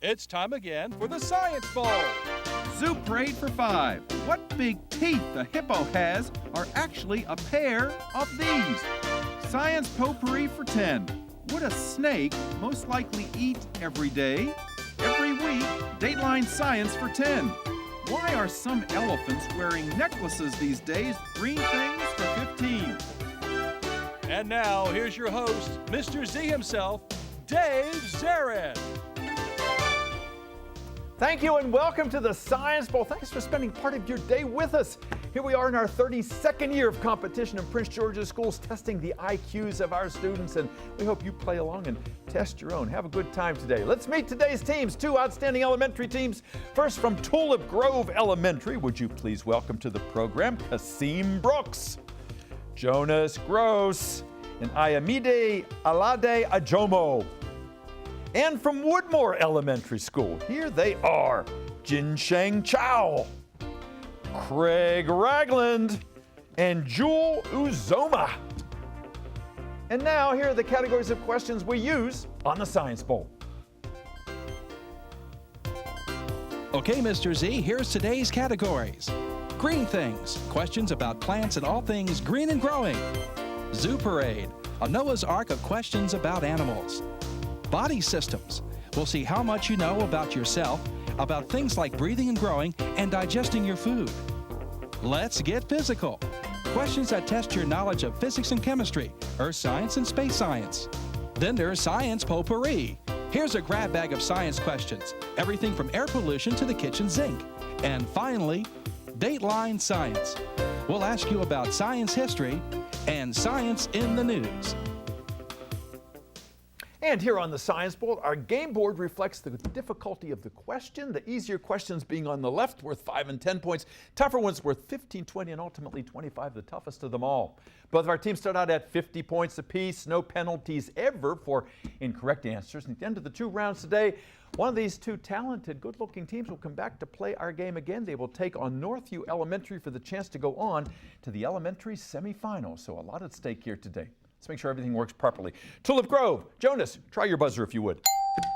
It's time again for the Science Bowl. Zoo parade for 5. What big teeth the hippo has are actually a pair of these. Science potpourri for 10. Would a snake most likely eat every day? Every week, Dateline Science for 10. Why are some elephants wearing necklaces these days? Green things for 15. And now, here's your host, Mr. Z himself, Dave Zarin. Thank you and welcome to the Science Bowl. Thanks for spending part of your day with us. Here we are in our 32nd year of competition in Prince George's schools, testing the IQs of our students, and we hope you play along and test your own. Have a good time today. Let's meet today's teams, 2 outstanding elementary teams. First from Tulip Grove Elementary, would you please welcome to the program Kasim Brooks, Jonas Gross, and Ayamide Alade Ajomo. And from Woodmore Elementary School, here they are, Jinsheng Chow, Craig Ragland, and Jewel Uzoma. And now, here are the categories of questions we use on the Science Bowl. Okay, Mr. Z, here's today's categories. Green things, questions about plants and all things green and growing. Zoo parade, a Noah's Ark of questions about animals. Body systems, we'll see how much you know about yourself, about things like breathing and growing and digesting your food. Let's get physical. Questions that test your knowledge of physics and chemistry, earth science and space science. Then there's science potpourri. Here's a grab bag of science questions, everything from air pollution to the kitchen sink. And finally, Dateline Science. We'll ask you about science history and science in the news. And here on the Science Bowl, our game board reflects the difficulty of the question, the easier questions being on the left worth 5 and 10 points, tougher ones worth 15, 20, and ultimately 25, the toughest of them all. Both of our teams start out at 50 points apiece, no penalties ever for incorrect answers. And at the end of the 2 rounds today, one of these 2 talented, good-looking teams will come back to play our game again. They will take on Northview Elementary for the chance to go on to the elementary semifinals. So a lot at stake here today. Let's make sure everything works properly. Tulip Grove, Jonas, try your buzzer if you would.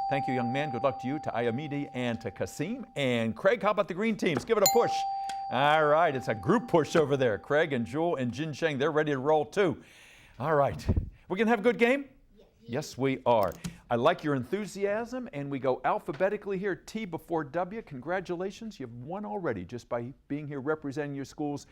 Thank you, young man. Good luck to you, to Ayamide, and to Kasim. And Craig, how about the green teams? Give it a push. All right, it's a group push over there. Craig and Jewel and Jin Sheng, they're ready to roll too. All right, we're going to have a good game? Yes, we are. I like your enthusiasm, and we go alphabetically here, T before W. Congratulations, you've won already just by being here representing your schools.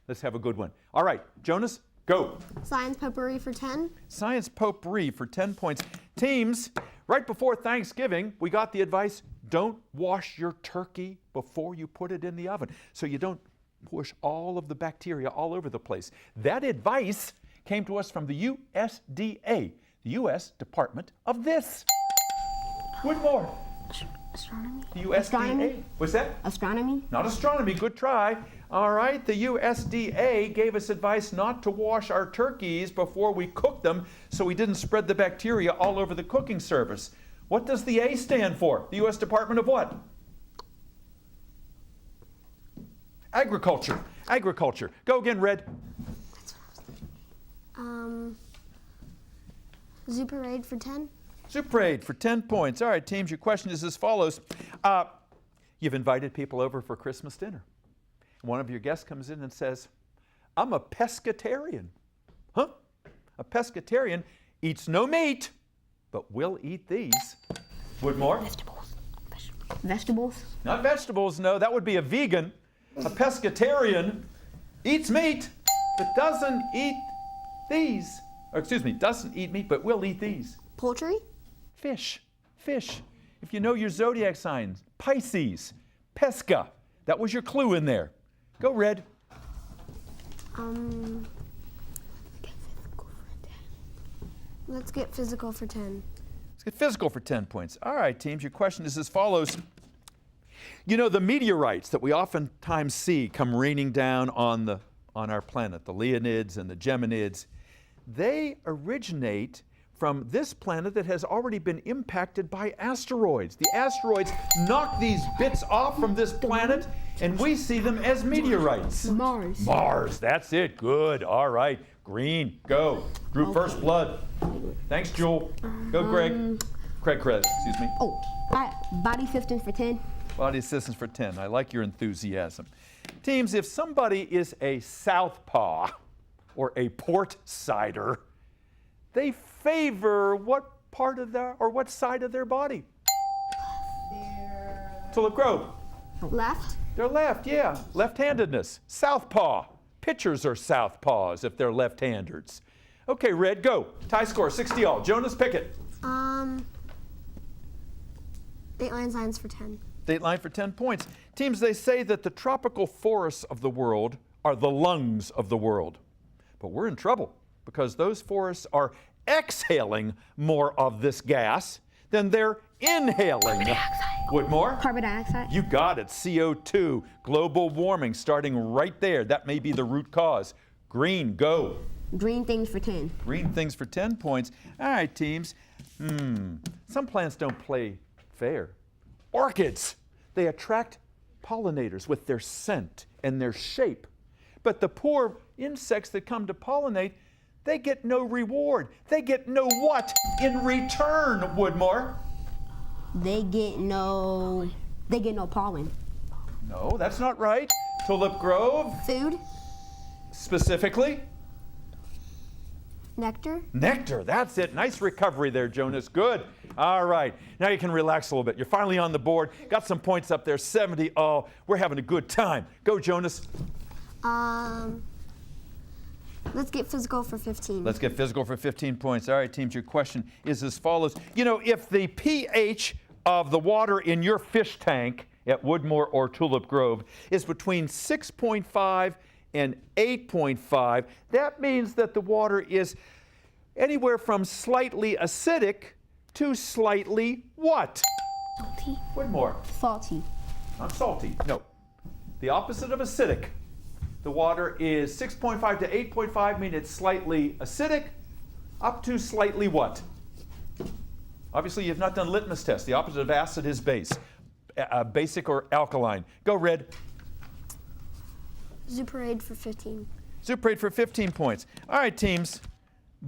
Let's have a good one. All right, Jonas, go. Science potpourri for 10. Science potpourri for 10 points. Teams, right before Thanksgiving, we got the advice, don't wash your turkey before you put it in the oven, so you don't push all of the bacteria all over the place. That advice came to us from the USDA, the U.S. Department of this. Woodmore. Astronomy? The USDA. Astronomy? What's that? Astronomy? Not astronomy, good try. All right, the USDA gave us advice not to wash our turkeys before we cook them so we didn't spread the bacteria all over the cooking surface. What does the A stand for? The U.S. Department of what? Agriculture. Agriculture. Go again, Red. Zoo parade for 10. Zoo parade for 10 points. All right, teams, your question is as follows. You've invited people over for Christmas dinner. One of your guests comes in and says, I'm a pescatarian. Huh? A pescatarian eats no meat, but will eat these. Woodmore? Vegetables. Vegetables? Not vegetables, no. That would be a vegan. A pescatarian eats meat, but doesn't eat these. Or excuse me, doesn't eat meat, but will eat these. Poultry? Fish. Fish. If you know your zodiac signs, Pisces, pesca. That was your clue in there. Go, Red. Let's get physical for 10. Let's get physical for 10 points. All right, teams, your question is as follows. You know, the meteorites that we oftentimes see come raining down on our planet, the Leonids and the Geminids, they originate from this planet that has already been impacted by asteroids. The asteroids knock these bits off from this planet, and we see them as meteorites. Mars. Mars, that's it. Good. All right. Green, go. Drew first blood. Thanks, Jewel. Go, Greg. Craig, excuse me. Oh, body assistance for 10. Body assistance for 10. I like your enthusiasm. Teams, if somebody is a southpaw or a port sider, they favor what part of their, or what side of their body? Tulip Grove. Left? They're left, yeah. Left-handedness. Southpaw. Pitchers are southpaws if they're left-handers. Okay, Red, go. Tie score, 60-all. Jonas Pickett. Dateline science for 10. Dateline for 10 points. Teams, they say that the tropical forests of the world are the lungs of the world. But we're in trouble because those forests are exhaling more of this gas than they're inhaling. Carbon dioxide. Woodmore? Carbon dioxide. You got it. CO2. Global warming starting right there. That may be the root cause. Green, go. Green things for 10. Green things for 10 points. All right, teams. Some plants don't play fair. Orchids. They attract pollinators with their scent and their shape. But the poor insects that come to pollinate, they get no reward. They get no what in return, Woodmore? They get no pollen. No, that's not right. Tulip Grove, Food? specifically. Nectar? Nectar, that's it. Nice recovery there, Jonas. Good. All right. Now you can relax a little bit. You're finally on the board. Got some points up there, 70 all. We're having a good time. Go, Jonas. Let's get physical for 15. Let's get physical for 15 points. All right, teams, your question is as follows. You know, if the pH of the water in your fish tank at Woodmore or Tulip Grove is between 6.5 and 8.5, that means that the water is anywhere from slightly acidic to slightly what? Salty. Woodmore. Salty. Not salty. No. The opposite of acidic. The water is 6.5 to 8.5, meaning it's slightly acidic, up to slightly what? Obviously, you've not done litmus test. The opposite of acid is base. Basic or alkaline. Go, Red. Zuparade for 15. Zuparade for 15 points. All right, teams.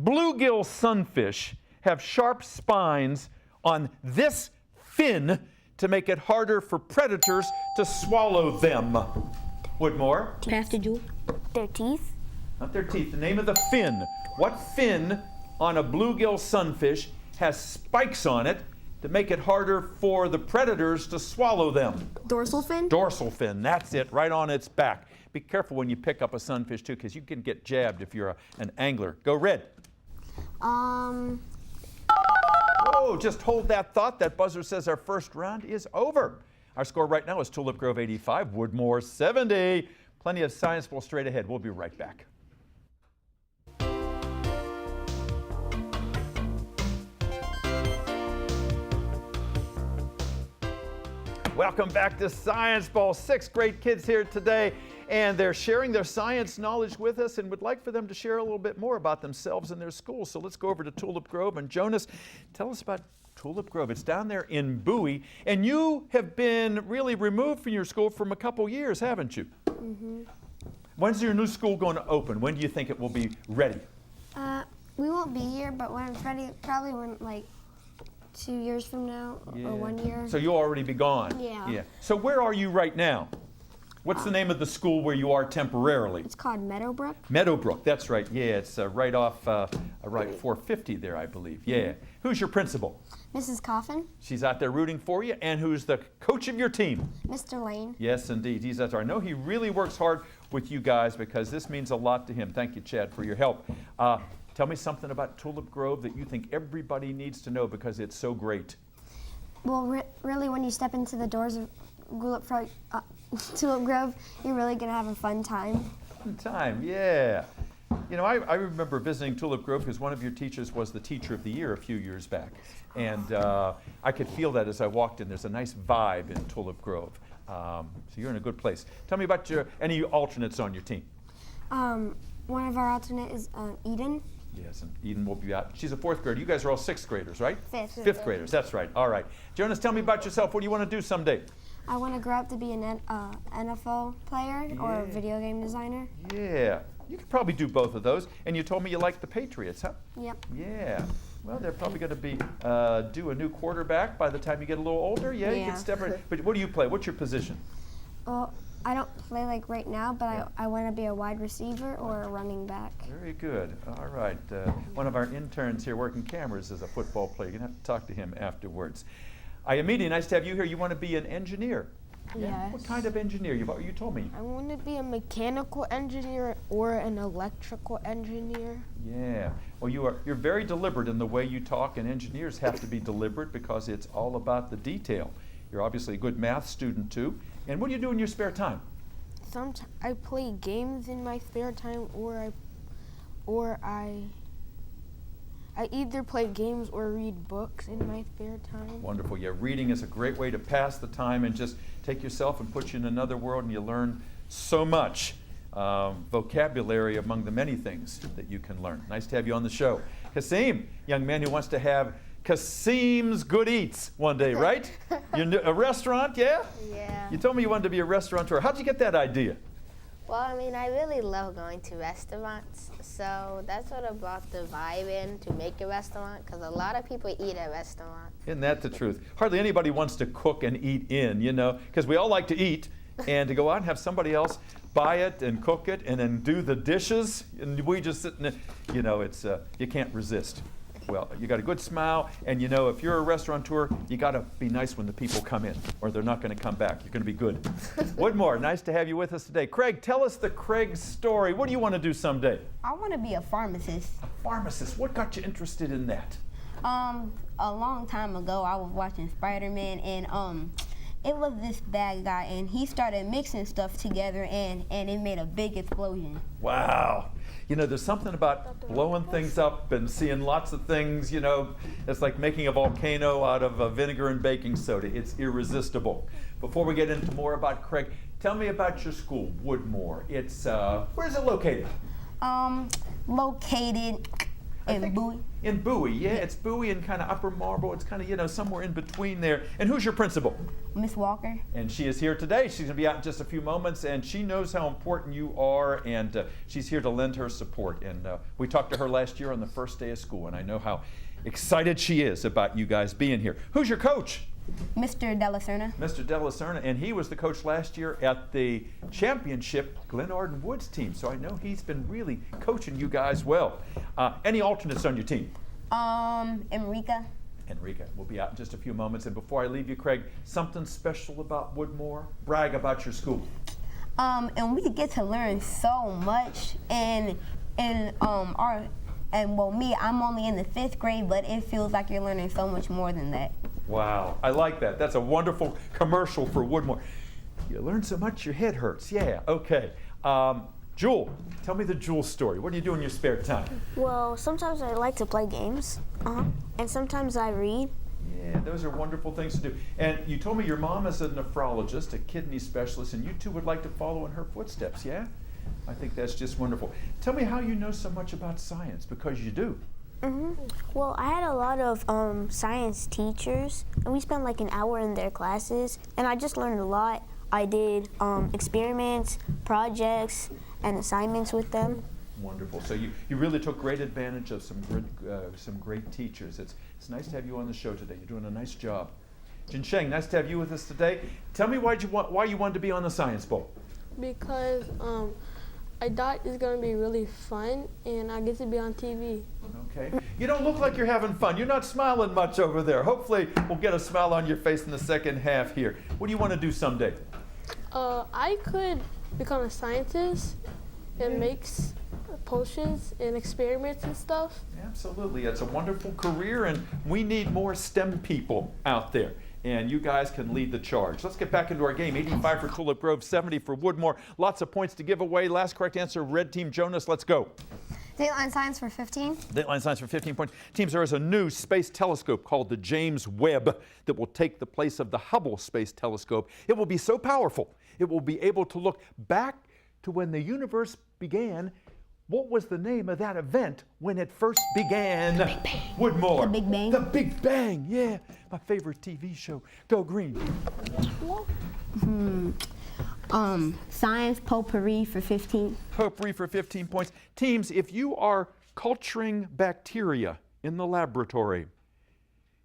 Bluegill sunfish have sharp spines on this fin to make it harder for predators to swallow them. Woodmore? Pastor Jewel. Their teeth? Not their teeth. The name of the fin. What fin on a bluegill sunfish has spikes on it to make it harder for the predators to swallow them? Dorsal fin? Dorsal fin. That's it, right on its back. Be careful when you pick up a sunfish, too, because you can get jabbed if you're an angler. Go, Red. Um, Oh, just hold that thought. That buzzer says our first round is over. Our score right now is Tulip Grove 85, Woodmore 70. Plenty of Science Bowl straight ahead. We'll be right back. Welcome back to Science Bowl. 6 great kids here today, and they're sharing their science knowledge with us and would like for them to share a little bit more about themselves and their school. So let's go over to Tulip Grove. And Jonas, tell us about Tulip Grove. It's down there in Bowie, and you have been really removed from your school from a couple years, haven't you? mm-hmm. When's your new school going to open? When do you think it will be ready? We won't be here, but when it's ready, probably when, like, 2 years from now, or 1 year. So you'll already be gone? Yeah. So where are you right now? What's the name of the school where you are temporarily? It's called Meadowbrook. Meadowbrook, that's right. Yeah, it's right off right 450 there, I believe. Yeah. Who's your principal? Mrs. Coffin. She's out there rooting for you. And who's the coach of your team? Mr. Lane. Yes, indeed. He's out there. I know he really works hard with you guys because this means a lot to him. Thank you, Chad, for your help. Tell me something about Tulip Grove that you think everybody needs to know because it's so great. Well, really, when you step into the doors of Tulip Grove, you're really going to have a fun time. Fun time, yeah. You know, I remember visiting Tulip Grove because one of your teachers was the Teacher of the Year a few years back. And I could feel that as I walked in. There's a nice vibe in Tulip Grove. So you're in a good place. Tell me about any alternates on your team. One of our alternate is Eden. Yes, and Eden will be out. She's a 4th grader. You guys are all 6th graders, right? Fifth. 5th graders, that's right. All right. Jonas, tell me about yourself. What do you want to do someday? I want to grow up to be an NFL player or a video game designer. Yeah. You could probably do both of those. And you told me you like the Patriots, huh? Yep. Yeah. Well, they're probably going to be due a new quarterback by the time you get a little older. Yeah, you can step right. But what do you play? What's your position? Well, I don't play like right now, but I want to be a wide receiver or a running back. Very good. All right. One of our interns here working cameras is a football player. You're going to have to talk to him afterwards. Ayamidi, nice to have you here. You want to be an engineer? Yes. What kind of engineer? You told me. I want to be a mechanical engineer or an electrical engineer. Yeah. Well, you're very deliberate in the way you talk, and engineers have to be deliberate because it's all about the detail. You're obviously a good math student too. And what do you do in your spare time? Sometimes I play games in my spare time, or I either play games or read books in my spare time. Wonderful. Yeah, reading is a great way to pass the time and just take yourself and put you in another world, and you learn so much vocabulary among the many things that you can learn. Nice to have you on the show. Kasim, young man who wants to have Kasim's Good Eats one day, right? A restaurant, yeah? Yeah. You told me you wanted to be a restaurateur. How'd you get that idea? Well, I mean, I really love going to restaurants, so that's what brought the vibe in to make a restaurant, because a lot of people eat at restaurants. Isn't that the truth? Hardly anybody wants to cook and eat in, you know, because we all like to eat, and to go out and have somebody else buy it and cook it and then do the dishes, and we just sit in it, you know, it's, you can't resist. Well, you got a good smile, and you know, if you're a restaurateur, you got to be nice when the people come in, or they're not going to come back. You're going to be good. Woodmore, nice to have you with us today. Craig, tell us the Craig story. What do you want to do someday? I want to be a pharmacist. A pharmacist. What got you interested in that? A long time ago, I was watching Spider-Man, and it was this bad guy, and he started mixing stuff together, and it made a big explosion. Wow. You know, there's something about blowing things up and seeing lots of things, you know, it's like making a volcano out of vinegar and baking soda. It's irresistible. Before we get into more about Craig, tell me about your school, Woodmore. It's, where's it located? Located in Bowie. In Bowie, yeah. It's Bowie and kind of Upper Marlboro. It's kind of, you know, somewhere in between there. And who's your principal? Miss Walker. And she is here today. She's going to be out in just a few moments, and she knows how important you are, and she's here to lend her support. And we talked to her last year on the first day of school, and I know how excited she is about you guys being here. Who's your coach? Mr. Delacerna. Mr. Delacerna, and he was the coach last year at the championship Glen Arden Woods team, so I know he's been really coaching you guys well. Any alternates on your team? Enrica. Enrica will be out in just a few moments. And before I leave you, Craig, something special about Woodmore? Brag about your school. And we get to learn so much, and well, me, I'm only in the 5th grade, but it feels like you're learning so much more than that. Wow, I like that. That's a wonderful commercial for Woodmore. You learn so much your head hurts. Yeah, okay. Jewel, tell me the Jewel story. What do you do in your spare time? Well, sometimes I like to play games, and sometimes I read. Yeah, those are wonderful things to do. And you told me your mom is a nephrologist, a kidney specialist, and you two would like to follow in her footsteps, yeah? I think that's just wonderful. Tell me how you know so much about science, because you do. Well, I had a lot of science teachers, and we spent like an hour in their classes, and I just learned a lot. I did experiments, projects, and assignments with them. Wonderful. So you really took great advantage of some great teachers. It's nice to have you on the show today. You're doing a nice job. Jin Sheng, nice to have you with us today. Tell me why you wanted to be on the Science Bowl. Because I thought it's going to be really fun, and I get to be on TV. Okay. You don't look like you're having fun. You're not smiling much over there. Hopefully we'll get a smile on your face in the second half here. What do you want to do someday? I could become a scientist and make potions and experiments and stuff. Absolutely. It's a wonderful career, and we need more STEM people out there. And you guys can lead the charge. Let's get back into our game. 85 for Tulip Grove, 70 for Woodmore. Lots of points to give away. Last correct answer, Red Team Jonas. Let's go. Dateline Science for 15. Dateline Science for 15 points. Teams, there is a new space telescope called the James Webb that will take the place of the Hubble Space Telescope. It will be so powerful, it will be able to look back to when the universe began. What was the name of that event when it first began? The Big Bang. Woodmore. The Big Bang. The Big Bang, yeah. My favorite TV show. Go Green. Science potpourri for 15. Potpourri for 15 points. Teams, if you are culturing bacteria in the laboratory.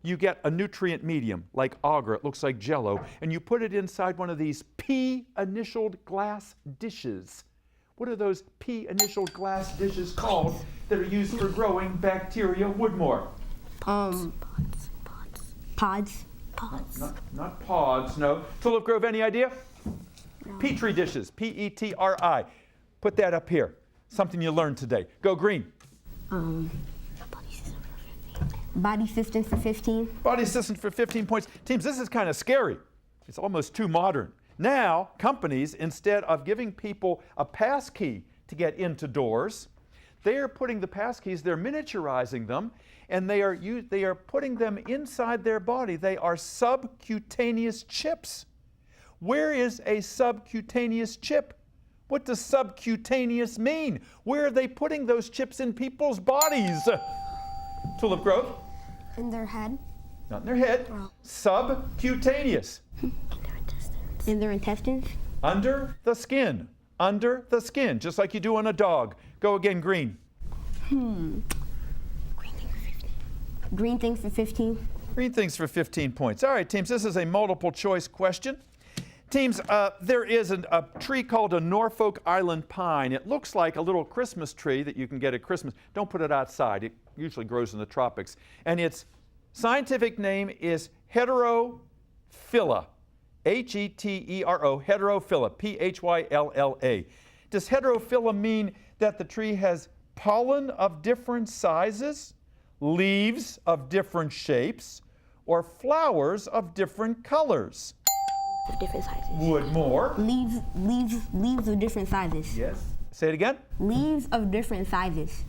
You get a nutrient medium like agar, it looks like jello, and you put it inside one of these P-initialed glass dishes. What are those P-initialed glass dishes called that are used for growing bacteria, Woodmore? Pods. Not pods, no. Tulip Grove, any idea? No. Petri dishes, P-E-T-R-I. Put that up here. Something you learned today. Go green. Body systems for 15. Body systems for 15 points. Teams, this is kind of scary. It's almost too modern. Now, companies, instead of giving people a pass key to get into doors, they are putting the pass keys, they're miniaturizing them, and they are putting them inside their body. They are subcutaneous chips. Where is a subcutaneous chip? What does subcutaneous mean? Where are they putting those chips in people's bodies? Tulip Grove? In their head? Not in their head. Oh. Subcutaneous. In their intestines? Under the skin. Under the skin, just like you do on a dog. Go again, green. Green things for 15. Green things for 15 points. All right, teams, this is a multiple choice question. Teams, there is a tree called a Norfolk Island pine. It looks like a little Christmas tree that you can get at Christmas. Don't put it outside. It usually grows in the tropics. And its scientific name is Heterophylla. H-E-T-E-R-O, Heterophylla, P-H-Y-L-L-A. Does heterophylla mean that the tree has pollen of different sizes, leaves of different shapes, or flowers of different colors? Of different sizes. Woodmore. Leaves of different sizes. Yes. Say it again. Leaves of different sizes.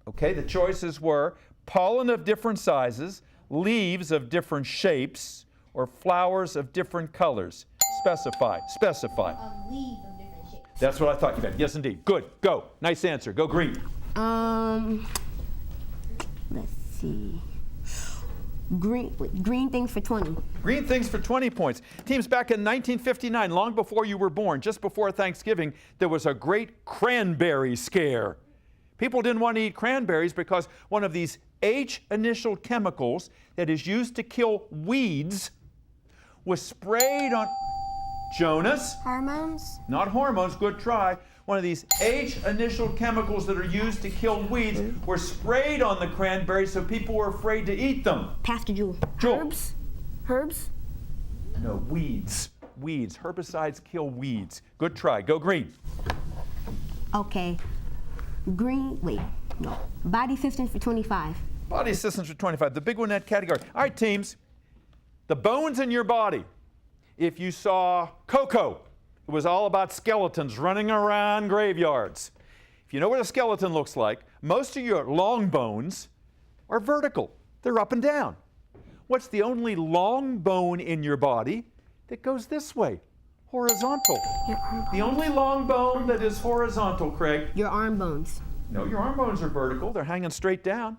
Okay, the choices were pollen of different sizes, leaves of different shapes, or flowers of different colors. Specify. Specify. Leaves of different shapes. That's what I thought you meant. Yes, indeed. Good. Go. Nice answer. Go green. Let's see. Green things for 20. Green things for 20 points. Teams, back in 1959, long before you were born, just before Thanksgiving, there was a great cranberry scare. People didn't want to eat cranberries because one of these H-initial chemicals that is used to kill weeds was sprayed on Jonas. Hormones? Not hormones, good try. One of these H-initial chemicals that are used to kill weeds were sprayed on the cranberries so people were afraid to eat them. Pastor Jewel. Jewel. Herbs? No, weeds. Weeds. Herbicides kill weeds. Good try. Go green. Okay. Body systems for 25. Body systems for 25. The big one in that category. All right, teams. The bones in your body. If you saw Coco, it was all about skeletons running around graveyards. If you know what a skeleton looks like, most of your long bones are vertical. They're up and down. What's the only long bone in your body that goes this way? Horizontal. The only long bone that is horizontal, Craig. Your arm bones. No, your arm bones are vertical. They're hanging straight down.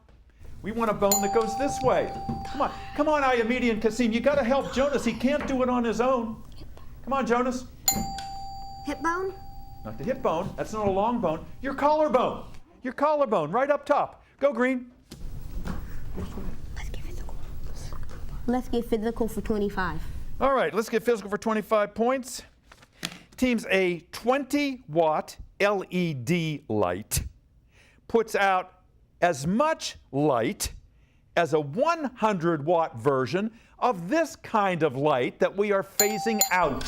We want a bone that goes this way. Come on, Ayamidi and Kasim. You got to help Jonas. He can't do it on his own. Come on, Jonas. Hip bone? Not the hip bone. That's not a long bone. Your collarbone. Your collarbone, right up top. Go green. Let's get physical for 25. All right, let's get physical for 25 points. Teams, a 20-watt LED light puts out as much light as a 100-watt version of this kind of light that we are phasing out.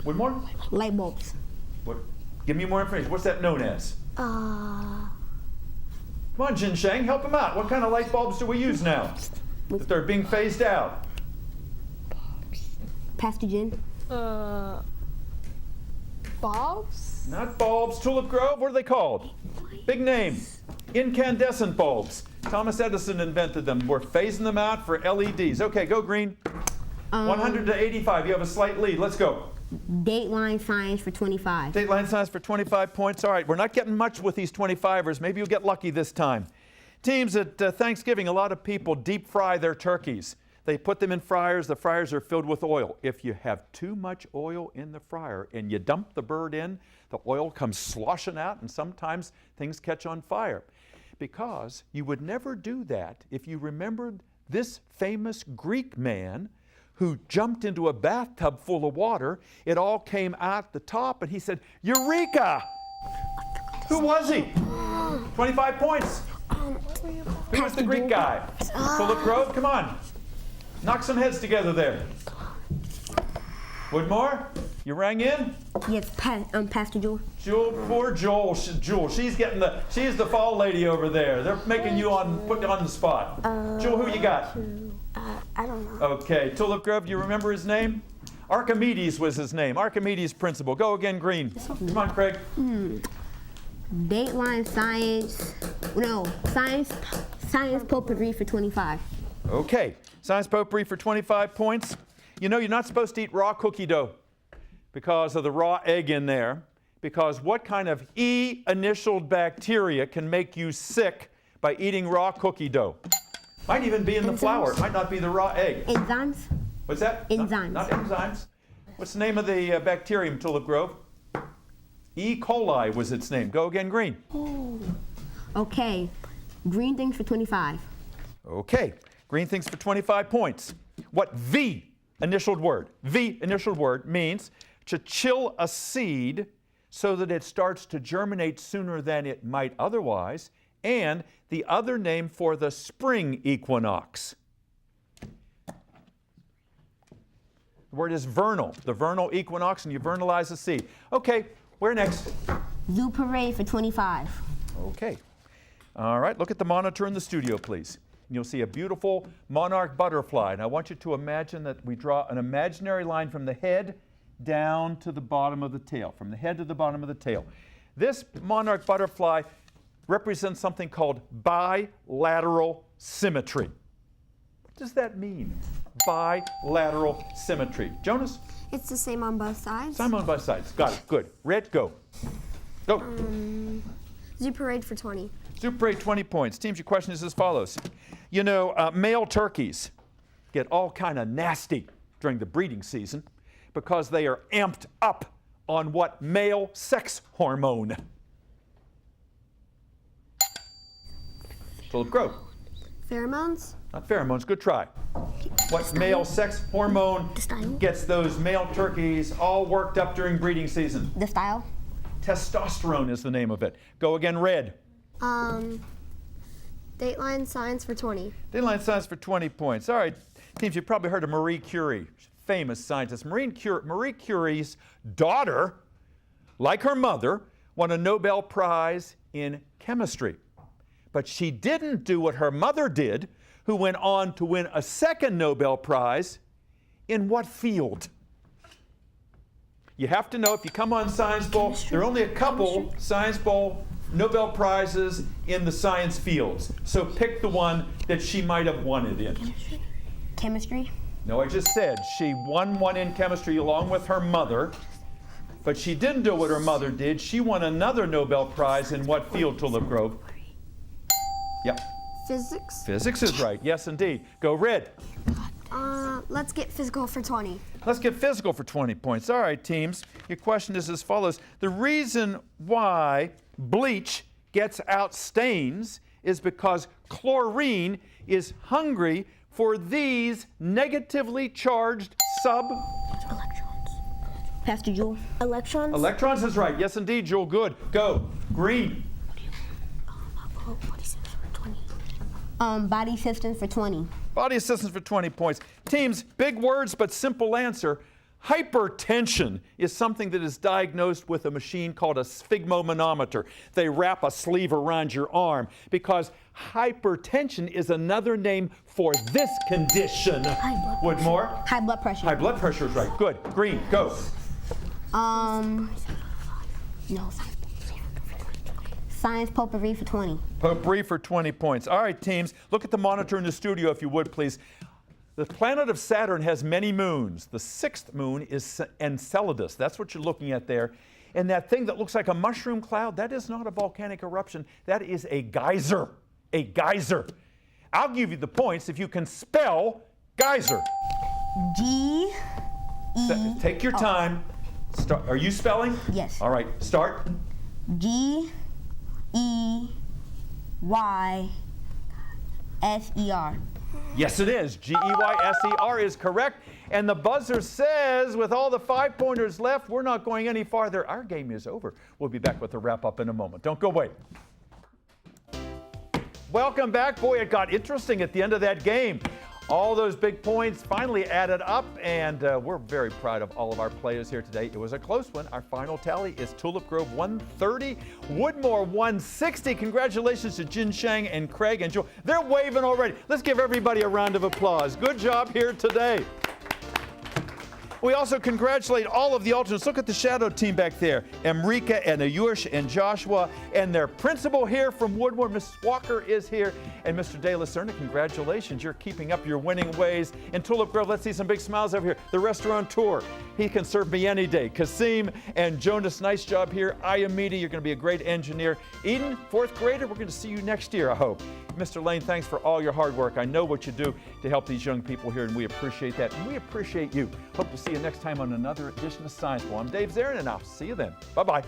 What more? Light bulbs. What? Give me more information. What's that known as? Come on, Jin Sheng, help him out. What kind of light bulbs do we use now that they're being phased out? Pastor Jin. Bulbs? Not bulbs. Tulip Grove, what are they called? Big name. Incandescent bulbs. Thomas Edison invented them. We're phasing them out for LEDs. Okay, go green. 100 to 85. You have a slight lead. Let's go. Dateline science for 25. Dateline science for 25 points. All right, we're not getting much with these 25ers. Maybe you'll get lucky this time. Teams, at Thanksgiving, a lot of people deep fry their turkeys. They put them in fryers. The fryers are filled with oil. If you have too much oil in the fryer and you dump the bird in, the oil comes sloshing out, and sometimes things catch on fire. Because you would never do that if you remembered this famous Greek man who jumped into a bathtub full of water. It all came out the top, and he said, "Eureka!" Who was he? 25 points. Who was the Greek guy? Tulip Grove, come on. Knock some heads together there. Woodmore, you rang in? Yes, Pastor Jewel. Jewel, poor Joel. Jewel, she's the fall lady over there. They're making you put you on the spot. Jewel, who you got? I don't know. Okay, Tulip Grove, do you remember his name? Archimedes was his name. Archimedes principle. Go again, Green. Come on, Craig. Dateline science potpourri for 25. Okay, science potpourri for 25 points. You know you're not supposed to eat raw cookie dough because of the raw egg in there, because what kind of E-initialed bacteria can make you sick by eating raw cookie dough? Might even be in the flour. It might not be the raw egg. Enzymes. What's that? Enzymes. Not enzymes. What's the name of the bacterium, Tulip Grove? E. coli was its name. Go again, Green. Okay, green things for 25. Okay, green things for 25 points. What V-initialed word means to chill a seed so that it starts to germinate sooner than it might otherwise, and the other name for the spring equinox. The word is vernal, the vernal equinox, and you vernalize the seed. Okay, where next? Zoo parade for 25. Okay. All right, look at the monitor in the studio, please. You'll see a beautiful monarch butterfly, and I want you to imagine that we draw an imaginary line from the head down to the bottom of the tail, from the head to the bottom of the tail. This monarch butterfly represents something called bilateral symmetry. What does that mean? Bilateral symmetry. Jonas? It's the same on both sides. Same on both sides. Got it. Good. Red, go. Go. Zoo parade for 20. Zoo parade, 20 points. Teams, your question is as follows. You know, male turkeys get all kind of nasty during the breeding season because they are amped up on what male sex hormone? Tulip Grove. Pheromones? Not pheromones, good try. What male sex hormone gets those male turkeys all worked up during breeding season? The style? Testosterone is the name of it. Go again, Red. Dateline science for 20. Dateline science for 20 points. All right, teams, you've probably heard of Marie Curie, famous scientist. Marie Curie's daughter, like her mother, won a Nobel Prize in chemistry. But she didn't do what her mother did, who went on to win a second Nobel Prize. In what field? You have to know, if you come on Science Bowl, there are only a couple Science Bowl Nobel Prizes in the science fields. So pick the one that she might have won it in. Chemistry? No, I just said she won one in chemistry along with her mother, but she didn't do what her mother did. She won another Nobel Prize in what field, Tulip Grove? Yep. Physics? Physics is right. Yes, indeed. Go Red. Let's get physical for 20. Let's get physical for 20 points. All right, teams. Your question is as follows. The reason why bleach gets out stains is because chlorine is hungry for these negatively charged Electrons. Pastor Jewel? Electrons? Electrons is right. Yes, indeed, Jewel. Good. Go. Green. Body systems for 20. Body systems for 20. Body assistance for 20 points. Teams, big words but simple answer. Hypertension is something that is diagnosed with a machine called a sphygmomanometer. They wrap a sleeve around your arm because hypertension is another name for this condition. Woodmore? High blood pressure. High blood pressure is right. Good. Green, go. No, science potpourri for 20. Potpourri for 20 points. All right, teams, look at the monitor in the studio if you would, please. The planet of Saturn has many moons. The sixth moon is Enceladus. That's what you're looking at there. And that thing that looks like a mushroom cloud, that is not a volcanic eruption. That is a geyser. A geyser. I'll give you the points if you can spell geyser. G-E... Take your time. Start. Are you spelling? Yes. All right, start. G-E-Y-S-E-R. Yes, it is. G-E-Y-S-E-R is correct. And the buzzer says, with all the 5-pointers left, we're not going any farther. Our game is over. We'll be back with the wrap-up in a moment. Don't go away. Welcome back. Boy, it got interesting at the end of that game. All those big points finally added up, and we're very proud of all of our players here today. It was a close one. Our final tally is Tulip Grove 130, Woodmore 160. Congratulations to Jin Shang and Craig and Joel. They're waving already. Let's give everybody a round of applause. Good job here today. We also congratulate all of the alternates. Look at the shadow team back there. Emrika and Ayush and Joshua and their principal here from Woodmore. Miss Walker is here. And Mr. De La Serna, congratulations. You're keeping up your winning ways. In Tulip Grove, let's see some big smiles over here. The restaurateur, he can serve me any day. Kasim and Jonas, nice job here. Ayamita, you're going to be a great engineer. Eden, 4th grader, we're going to see you next year, I hope. Mr. Lane, thanks for all your hard work. I know what you do to help these young people here, and we appreciate that. And we appreciate you. Hope to see you next time on another edition of Science Bowl. I'm Dave Zarin, and I'll see you then. Bye-bye.